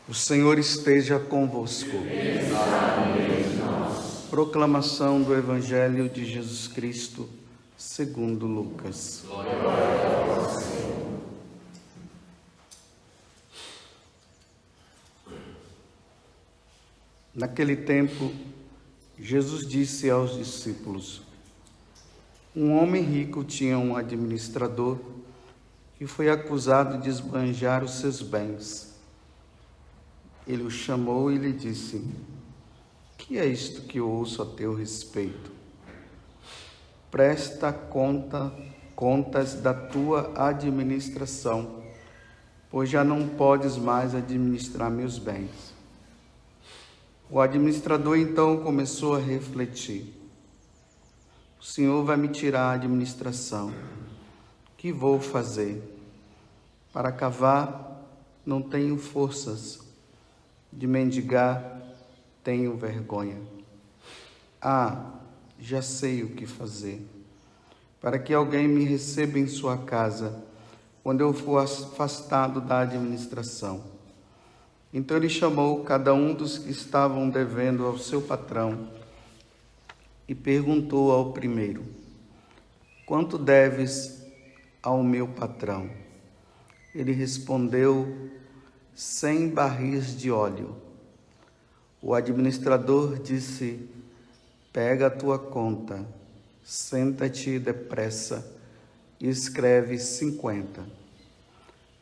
O Senhor esteja convosco. Proclamação do Evangelho de Jesus Cristo, segundo Lucas. Naquele tempo, Jesus disse aos discípulos: um homem rico tinha um administrador que foi acusado de esbanjar os seus bens. Ele o chamou e lhe disse: que é isto que eu ouço a teu respeito? Presta contas da tua administração, pois já não podes mais administrar meus bens. O administrador então começou a refletir: o Senhor vai me tirar a administração. O que vou fazer? Para cavar, não tenho forças. De mendigar, tenho vergonha. Já sei o que fazer. Para que alguém me receba em sua casa, quando eu for afastado da administração. Então ele chamou cada um dos que estavam devendo ao seu patrão e perguntou ao primeiro: quanto deves ao meu patrão? Ele respondeu: 100 barris de óleo. O administrador disse: pega a tua conta, senta-te depressa e escreve 50.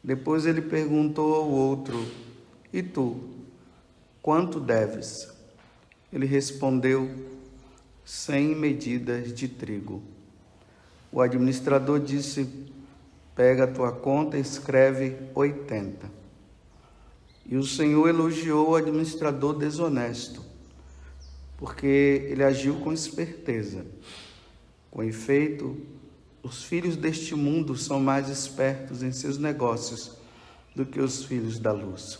Depois ele perguntou ao outro: e tu, quanto deves? Ele respondeu: 100 medidas de trigo. O administrador disse: pega a tua conta e escreve 80. E o Senhor elogiou o administrador desonesto, porque ele agiu com esperteza. Com efeito, os filhos deste mundo são mais espertos em seus negócios do que os filhos da luz.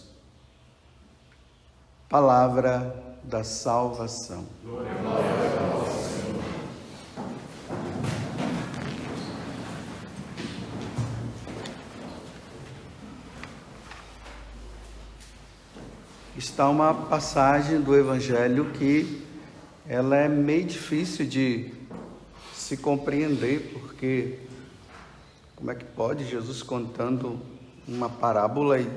Palavra da salvação. Glória a vós, Senhor. Está uma passagem do Evangelho que ela é meio difícil de se compreender, porque como é que pode Jesus contando uma parábola e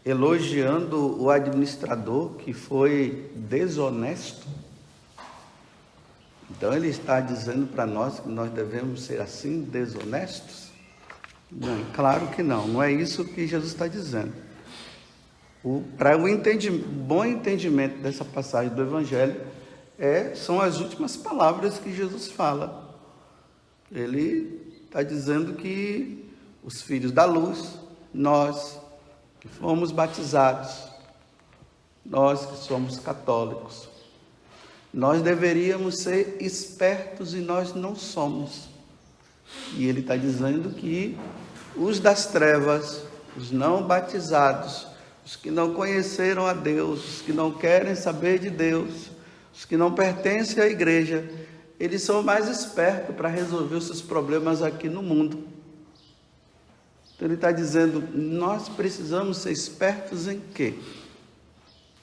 elogiando o administrador que foi desonesto? Então ele está dizendo para nós que nós devemos ser assim, desonestos? Não, claro que não é isso que Jesus está dizendo. Para o bom entendimento dessa passagem do Evangelho, são as últimas palavras que Jesus fala. Ele está dizendo que os filhos da luz, nós que fomos batizados, nós que somos católicos, nós deveríamos ser espertos e nós não somos. E ele está dizendo que os das trevas, os não batizados, os que não conheceram a Deus, os que não querem saber de Deus, os que não pertencem à igreja, eles são mais espertos para resolver os seus problemas aqui no mundo. Então ele está dizendo, nós precisamos ser espertos em quê?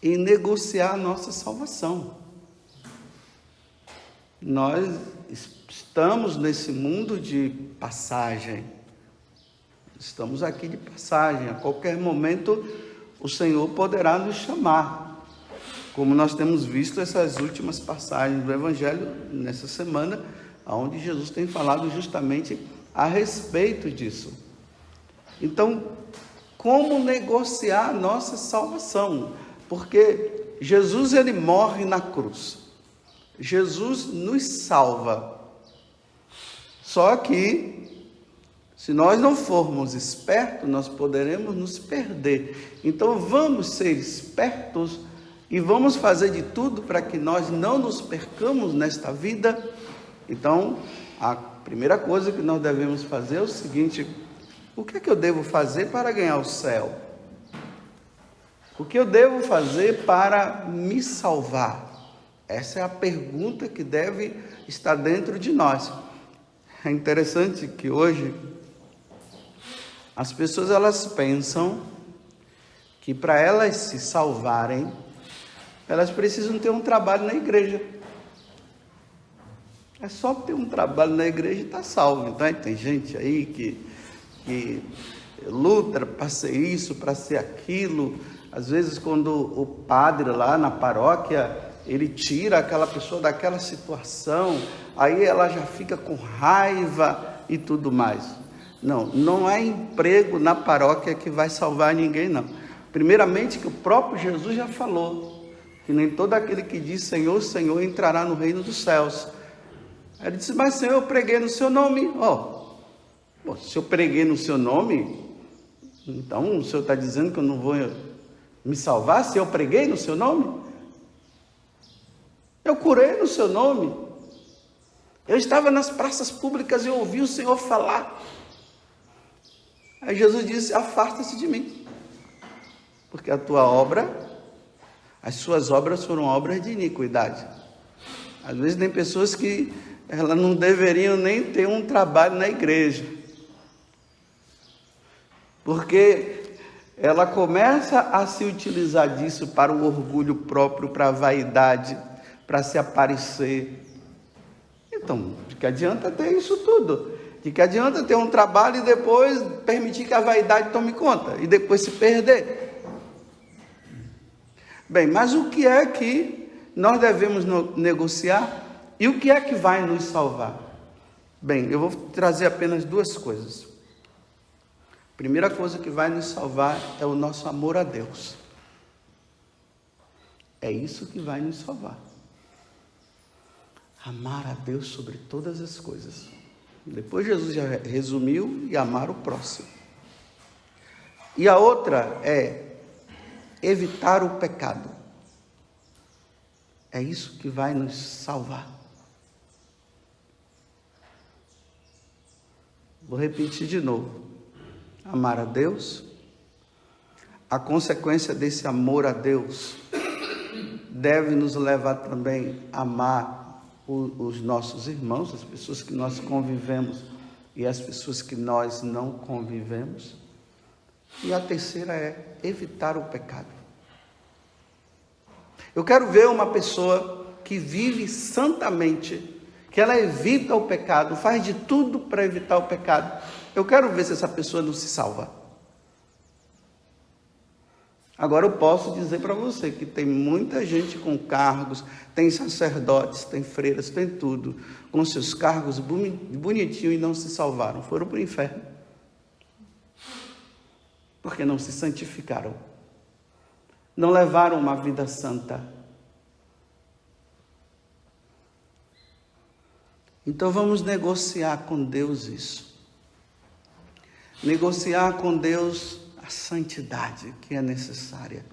Em negociar a nossa salvação. Nós estamos nesse mundo de passagem. Estamos aqui de passagem. A qualquer momento o Senhor poderá nos chamar, como nós temos visto essas últimas passagens do Evangelho nessa semana, onde Jesus tem falado justamente a respeito disso. Então, como negociar a nossa salvação? Porque Jesus, ele morre na cruz. Jesus nos salva. Só que, se nós não formos espertos, nós poderemos nos perder. Então vamos ser espertos e vamos fazer de tudo para que nós não nos percamos nesta vida. Então, a primeira coisa que nós devemos fazer é o seguinte: o que é que eu devo fazer para ganhar o céu? O que eu devo fazer para me salvar? Essa é a pergunta que deve estar dentro de nós. É interessante que hoje as pessoas elas pensam que para elas se salvarem, elas precisam ter um trabalho na igreja. É só ter um trabalho na igreja e está salvo. Então, tem gente aí que luta para ser isso, para ser aquilo. Às vezes, quando o padre lá na paróquia, ele tira aquela pessoa daquela situação, aí ela já fica com raiva e tudo mais. Não é emprego na paróquia que vai salvar ninguém, não. Primeiramente, que o próprio Jesus já falou, que nem todo aquele que diz Senhor, Senhor entrará no reino dos céus. Ele disse, mas Senhor, eu preguei no seu nome. Se eu preguei no seu nome, então o Senhor está dizendo que eu não vou me salvar se eu preguei no seu nome? Eu curei no seu nome. Eu estava nas praças públicas e eu ouvi o Senhor falar. Aí Jesus disse, afasta-se de mim, porque as suas obras foram obras de iniquidade. Às vezes tem pessoas que elas não deveriam nem ter um trabalho na igreja, porque ela começa a se utilizar disso para o orgulho próprio, para a vaidade, para se aparecer. Então, de que adianta ter isso tudo? De que adianta ter um trabalho e depois permitir que a vaidade tome conta e depois se perder? Bem, mas o que é que nós devemos negociar e o que é que vai nos salvar? Bem, eu vou trazer apenas duas coisas. A primeira coisa que vai nos salvar é o nosso amor a Deus. É isso que vai nos salvar. Amar a Deus sobre todas as coisas. Depois Jesus já resumiu, e amar o próximo. E a outra é evitar o pecado. É isso que vai nos salvar. Vou repetir de novo. Amar a Deus. A consequência desse amor a Deus deve nos levar também a amar os nossos irmãos, as pessoas que nós convivemos e as pessoas que nós não convivemos. E a terceira é evitar o pecado. Eu quero ver uma pessoa que vive santamente, que ela evita o pecado, faz de tudo para evitar o pecado. Eu quero ver se essa pessoa não se salva. Agora eu posso dizer para você que tem muita gente com cargos, tem sacerdotes, tem freiras, tem tudo, com seus cargos bonitinhos e não se salvaram, foram para o inferno. Porque não se santificaram, não levaram uma vida santa. Então vamos negociar com Deus isso. Negociar com Deus a santidade que é necessária.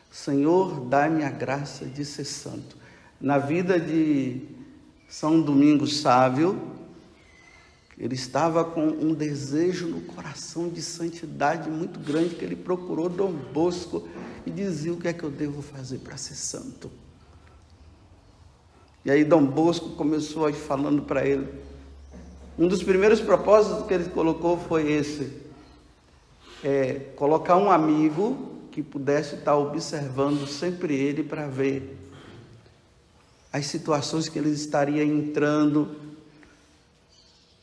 Senhor, dai-me a graça de ser santo. Na vida de São Domingos Sávio, ele estava com um desejo no coração de santidade muito grande, que ele procurou Dom Bosco e dizia: o que é que eu devo fazer para ser santo? E aí Dom Bosco começou a ir falando para ele. Um dos primeiros propósitos que ele colocou foi esse: colocar um amigo que pudesse estar observando sempre ele para ver as situações que ele estaria entrando,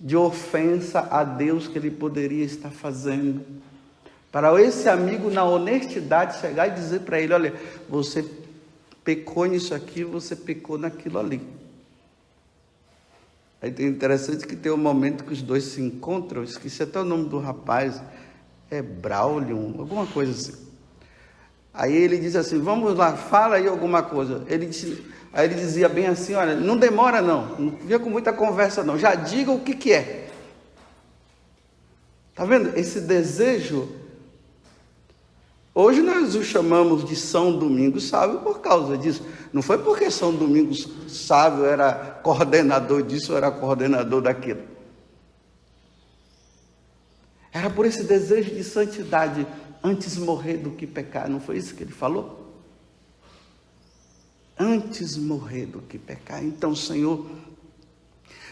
de ofensa a Deus que ele poderia estar fazendo, para esse amigo, na honestidade, chegar e dizer para ele: olha, você pecou nisso aqui, você pecou naquilo ali. Aí tem interessante que tem um momento que os dois se encontram, esqueci até o nome do rapaz, Braulio, alguma coisa assim. Aí ele diz assim: vamos lá, fala aí alguma coisa. Aí ele dizia bem assim: olha, não demora não fica com muita conversa não, já diga o que é. Está vendo? Esse desejo, hoje nós o chamamos de São Domingos Sávio por causa disso. Não foi porque São Domingos Sávio era coordenador disso ou era coordenador daquilo. Era por esse desejo de santidade, antes morrer do que pecar. Não foi isso que ele falou? Antes morrer do que pecar. Então, Senhor,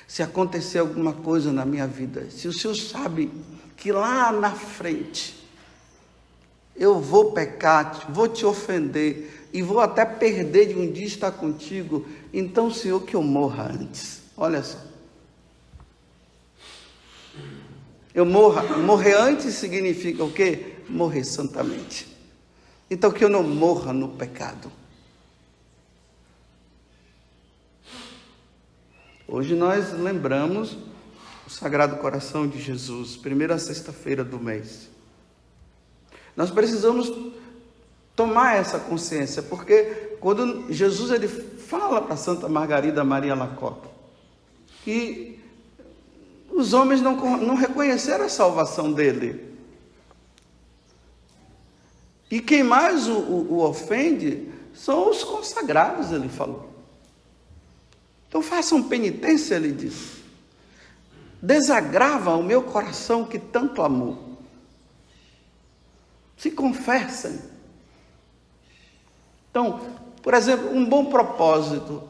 se acontecer alguma coisa na minha vida, se o Senhor sabe que lá na frente eu vou pecar, vou te ofender e vou até perder de um dia estar contigo, então, Senhor, que eu morra antes. Olha só. Morrer antes significa o quê? Morrer santamente. Então, que eu não morra no pecado. Hoje nós lembramos o Sagrado Coração de Jesus, primeira sexta-feira do mês. Nós precisamos tomar essa consciência, porque quando Jesus ele fala para Santa Margarida Maria Alacoque que os homens não reconheceram a salvação dele. E quem mais o ofende são os consagrados, ele falou. Então façam penitência, ele disse. Desagrava o meu coração que tanto amou. Se confessem. Então, por exemplo, um bom propósito,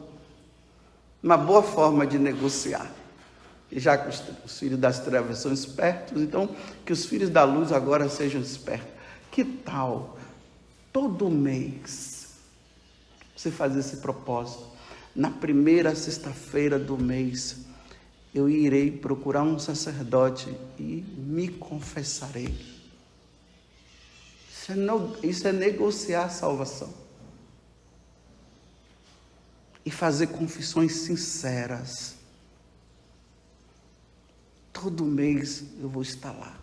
uma boa forma de negociar. E já que os filhos das trevas são espertos, então que os filhos da luz agora sejam espertos. Que tal, todo mês, você fazer esse propósito? Na primeira sexta-feira do mês, eu irei procurar um sacerdote e me confessarei. Isso é negociar a salvação. E fazer confissões sinceras. Todo mês eu vou estar lá.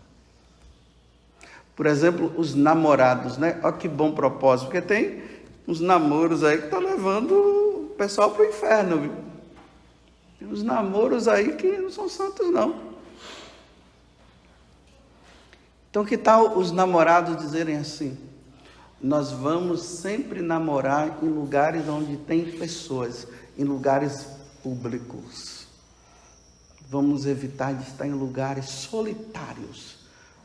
Por exemplo, os namorados, né? Olha que bom propósito, porque tem uns namoros aí que estão levando o pessoal para o inferno, viu? Tem uns namoros aí que não são santos, não. Então, que tal os namorados dizerem assim: nós vamos sempre namorar em lugares onde tem pessoas, em lugares públicos. Vamos evitar de estar em lugares solitários,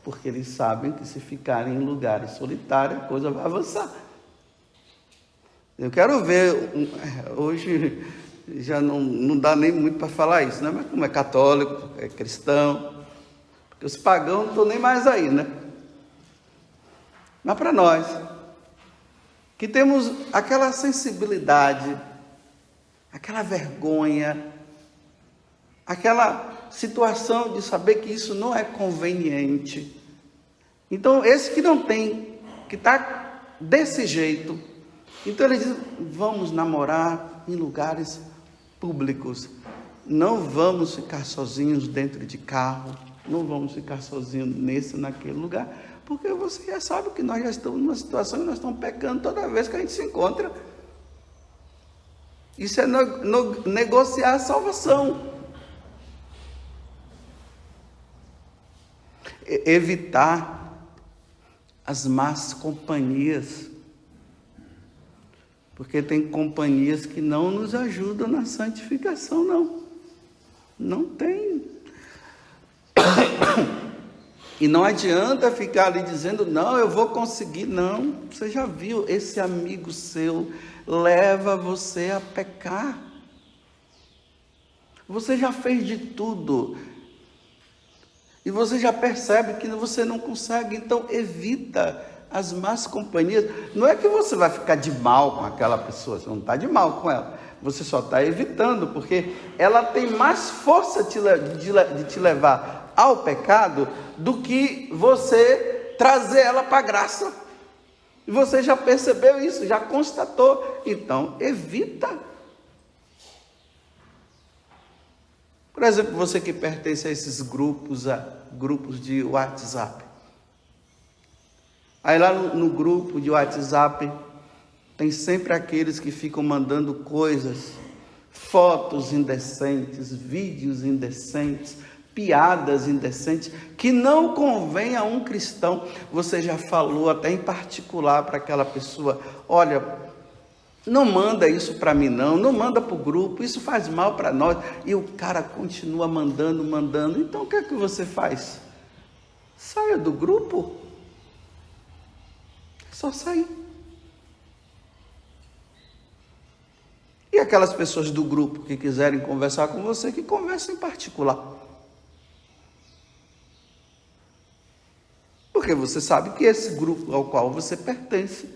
porque eles sabem que se ficarem em lugares solitários, a coisa vai avançar. Eu quero ver, hoje já não dá nem muito para falar isso, né? Mas como é católico, é cristão, porque os pagãos não estão nem mais aí, né? Mas para nós, que temos aquela sensibilidade, aquela vergonha, aquela situação de saber que isso não é conveniente. Então, esse que não tem, que está desse jeito, então ele diz: vamos namorar em lugares públicos, não vamos ficar sozinhos dentro de carro, não vamos ficar sozinhos nesse, naquele lugar, porque você já sabe que nós já estamos numa situação e nós estamos pecando toda vez que a gente se encontra. Isso é negociar a salvação. Evitar as más companhias, porque tem companhias que não nos ajudam na santificação, não tem. E não adianta ficar ali dizendo: não, eu vou conseguir. Não, você já viu, esse amigo seu leva você a pecar. Você já fez de tudo e você já percebe que você não consegue. Então evita as más companhias. Não é que você vai ficar de mal com aquela pessoa, você não está de mal com ela, você só está evitando, porque ela tem mais força de te levar ao pecado do que você trazer ela para a graça. E você já percebeu isso, já constatou. Então evita. Por exemplo, você que pertence a esses grupos de WhatsApp. Aí lá no grupo de WhatsApp, tem sempre aqueles que ficam mandando coisas, fotos indecentes, vídeos indecentes, piadas indecentes, que não convém a um cristão. Você já falou até em particular para aquela pessoa: olha, não manda isso para mim não manda para o grupo, isso faz mal para nós. E o cara continua mandando. Então o que é que você faz? Saia do grupo. Só sair. E aquelas pessoas do grupo que quiserem conversar com você, que conversem em particular. Porque você sabe que esse grupo ao qual você pertence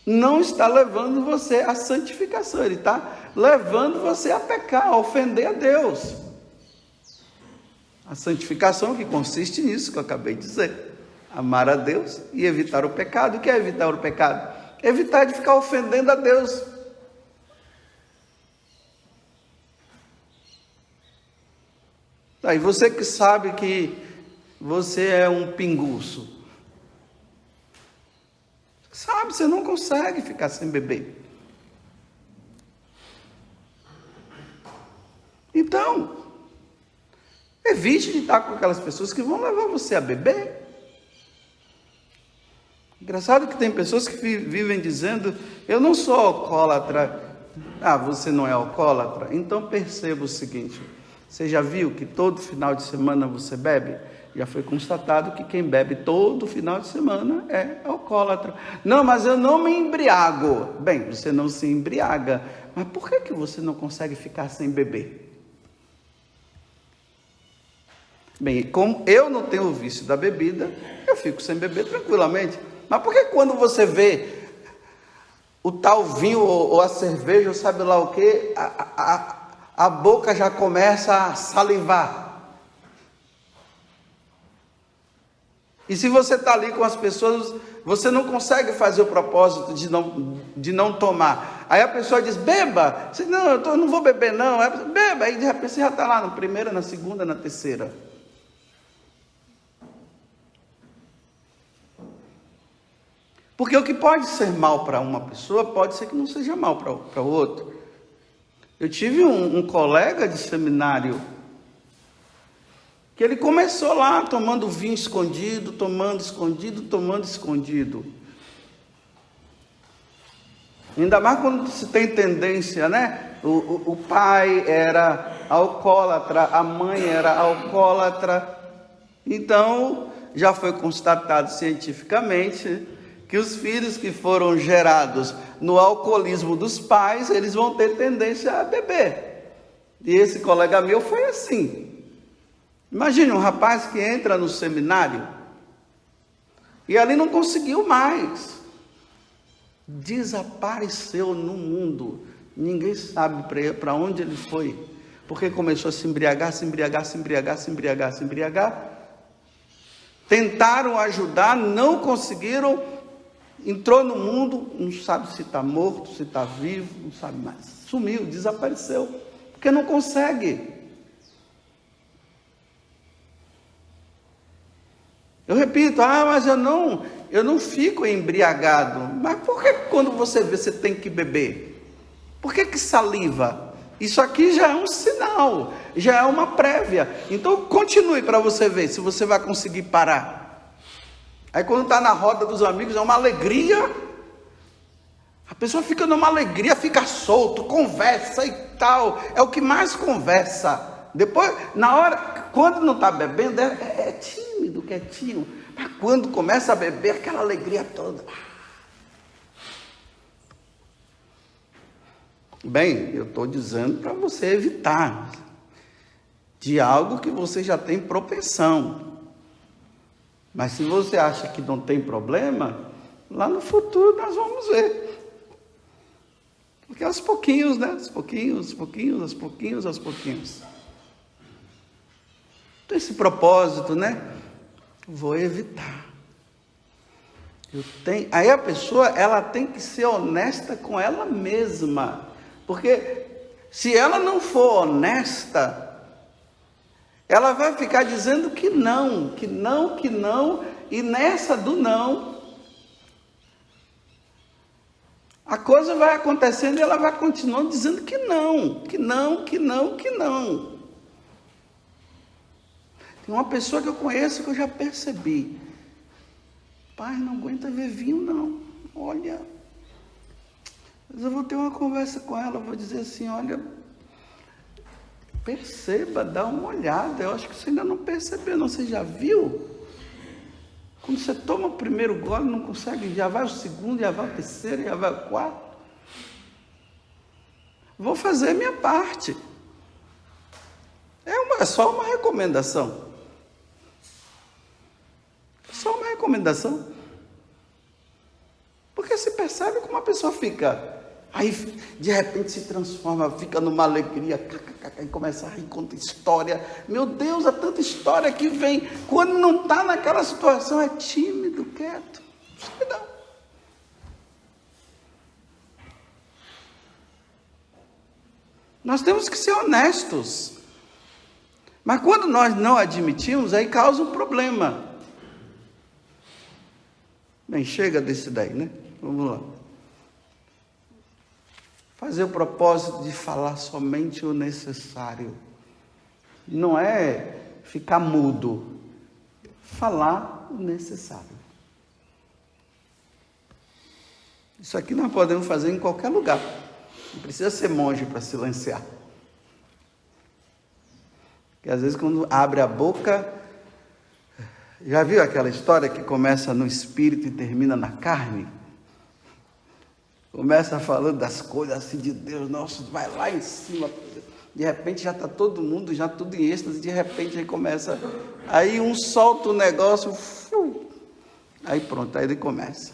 não está levando você à santificação, ele está levando você a pecar, a ofender a Deus. A santificação que consiste nisso que eu acabei de dizer, amar a Deus e evitar o pecado. O que é evitar o pecado? Evitar de ficar ofendendo a Deus. Aí você que sabe que você é um pinguço, sabe, você não consegue ficar sem beber. Então, evite de estar com aquelas pessoas que vão levar você a beber. Engraçado que tem pessoas que vivem dizendo, eu não sou alcoólatra. Ah, você não é alcoólatra? Então perceba o seguinte, você já viu que todo final de semana você bebe? Já foi constatado que quem bebe todo final de semana é alcoólatra. Não, mas eu não me embriago. Bem, você não se embriaga, mas por que você não consegue ficar sem beber? Bem, como eu não tenho o vício da bebida, eu fico sem beber tranquilamente. Mas por que quando você vê o tal vinho ou a cerveja, ou sabe lá o que, a boca já começa a salivar? E se você está ali com as pessoas, você não consegue fazer o propósito de não tomar. Aí a pessoa diz, beba. Você diz, não, eu não vou beber não. Beba. Aí de repente você já está lá na primeira, na segunda, na terceira. Porque o que pode ser mal para uma pessoa, pode ser que não seja mal para o outro. Eu tive um colega de seminário, que ele começou lá tomando vinho escondido, tomando escondido. Ainda mais quando se tem tendência, né? O pai era alcoólatra, a mãe era alcoólatra. Então, já foi constatado cientificamente que os filhos que foram gerados no alcoolismo dos pais, eles vão ter tendência a beber. E esse colega meu foi assim. Imagine um rapaz que entra no seminário e ali não conseguiu mais. Desapareceu no mundo. Ninguém sabe para onde ele foi. Porque começou a se embriagar. Tentaram ajudar, não conseguiram. Entrou no mundo, não sabe se está morto, se está vivo, não sabe mais. Sumiu, desapareceu. Porque não consegue. Eu repito, mas eu não fico embriagado. Mas por que quando você vê, você tem que beber? Por que saliva? Isso aqui já é um sinal, já é uma prévia. Então continue para você ver se você vai conseguir parar. Aí quando está na roda dos amigos, é uma alegria. A pessoa fica numa alegria, fica solto, conversa e tal. É o que mais conversa. Depois, na hora, quando não está bebendo, é tímido, quietinho. Mas quando começa a beber, aquela alegria toda. Bem, eu estou dizendo para você evitar de algo que você já tem propensão. Mas se você acha que não tem problema, lá no futuro nós vamos ver. Porque aos pouquinhos, né? Aos pouquinhos. Então esse propósito, né? Vou evitar. Aí a pessoa, ela tem que ser honesta com ela mesma. Porque se ela não for honesta, ela vai ficar dizendo que não, e nessa do não, a coisa vai acontecendo e ela vai continuando dizendo que não. Tem uma pessoa que eu conheço que eu já percebi. Pai, não aguenta ver vinho não, olha, mas eu vou ter uma conversa com ela, vou dizer assim, olha, perceba, dá uma olhada, eu acho que você ainda não percebeu, não, você já viu? Quando você toma o primeiro gole, não consegue, já vai o segundo, já vai o terceiro, já vai o quarto. Vou fazer a minha parte. É só uma recomendação. recomendação. Porque se percebe como a pessoa fica. Aí, de repente, se transforma, fica numa alegria, e começa a rir, conta história. Meu Deus, há tanta história que vem. Quando não está naquela situação, é tímido, quieto. Não. Nós temos que ser honestos. Mas quando nós não admitimos, aí causa um problema. Bem, chega desse daí, né? Vamos lá. Fazer o propósito de falar somente o necessário. Não é ficar mudo. Falar o necessário. Isso aqui nós podemos fazer em qualquer lugar. Não precisa ser monge para silenciar. Porque às vezes quando abre a boca... Já viu aquela história que começa no espírito e termina na carne? Começa falando das coisas assim de Deus, nossa, vai lá em cima, de repente já está todo mundo, já tudo em êxtase, de repente aí começa, aí um solta o negócio, aí pronto, aí ele começa,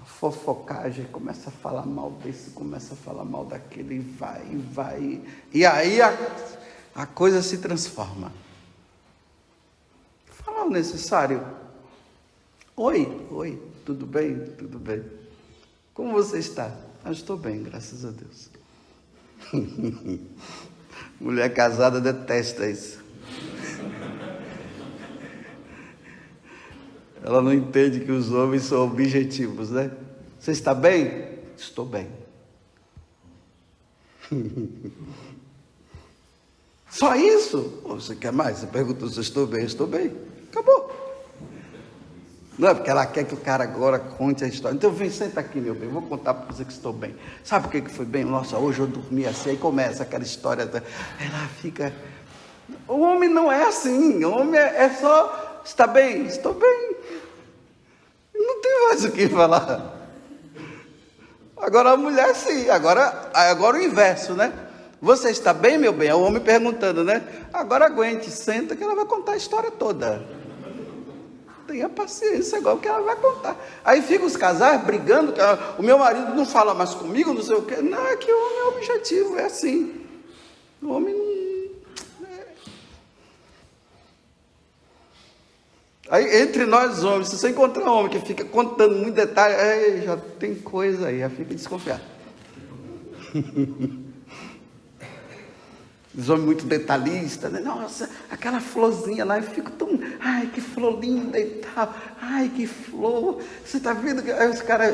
a fofocagem, começa a falar mal desse, começa a falar mal daquele, vai, e aí a coisa se transforma. Falar o necessário, oi, tudo bem? Como você está? Estou bem, graças a Deus. Mulher casada detesta isso. Ela não entende que os homens são objetivos, né? Você está bem? Estou bem. Só isso? Você quer mais? Você perguntou se eu estou bem. Estou bem. Acabou. Não é porque ela quer que o cara agora conte a história. Então vem, senta aqui, meu bem, vou contar para você que estou bem. Sabe por que foi bem? Nossa, hoje eu dormi assim, aí começa aquela história. Ela fica... O homem não é assim, o homem é só... Está bem? Estou bem. Não tem mais o que falar. Agora a mulher sim, agora o inverso, né? Você está bem, meu bem? É o homem perguntando, né? Agora aguente, senta que ela vai contar a história toda. Tenha paciência agora, porque ela vai contar. Aí ficam os casais brigando, que o meu marido não fala mais comigo, não sei o quê. Não, é que o homem é objetivo, é assim. O homem não... Aí, entre nós homens, se você encontrar um homem que fica contando muito detalhe, aí já tem coisa aí, já fica desconfiado. Os homens muito detalhistas, né? Nossa, aquela florzinha lá, eu fico tão... Ai, que flor linda e tal. Ai, que flor. Você está vendo? Aí os caras...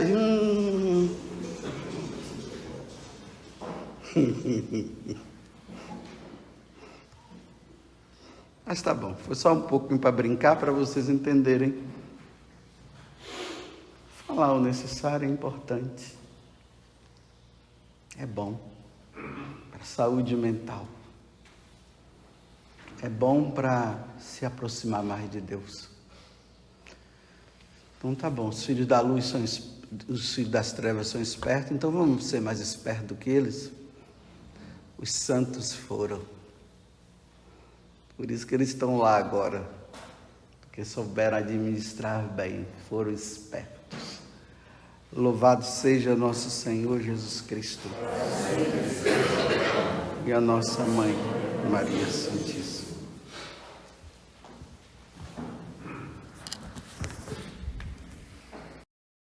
Mas tá bom, foi só um pouquinho para brincar, para vocês entenderem. Falar o necessário é importante. É bom para a saúde mental. É bom para se aproximar mais de Deus. Então tá bom, os filhos da luz são os filhos das trevas são espertos, então vamos ser mais espertos do que eles. Os santos foram. Por isso que eles estão lá agora. Porque souberam administrar bem, foram espertos. Louvado seja nosso Senhor Jesus Cristo. E a nossa mãe, Maria Santíssima.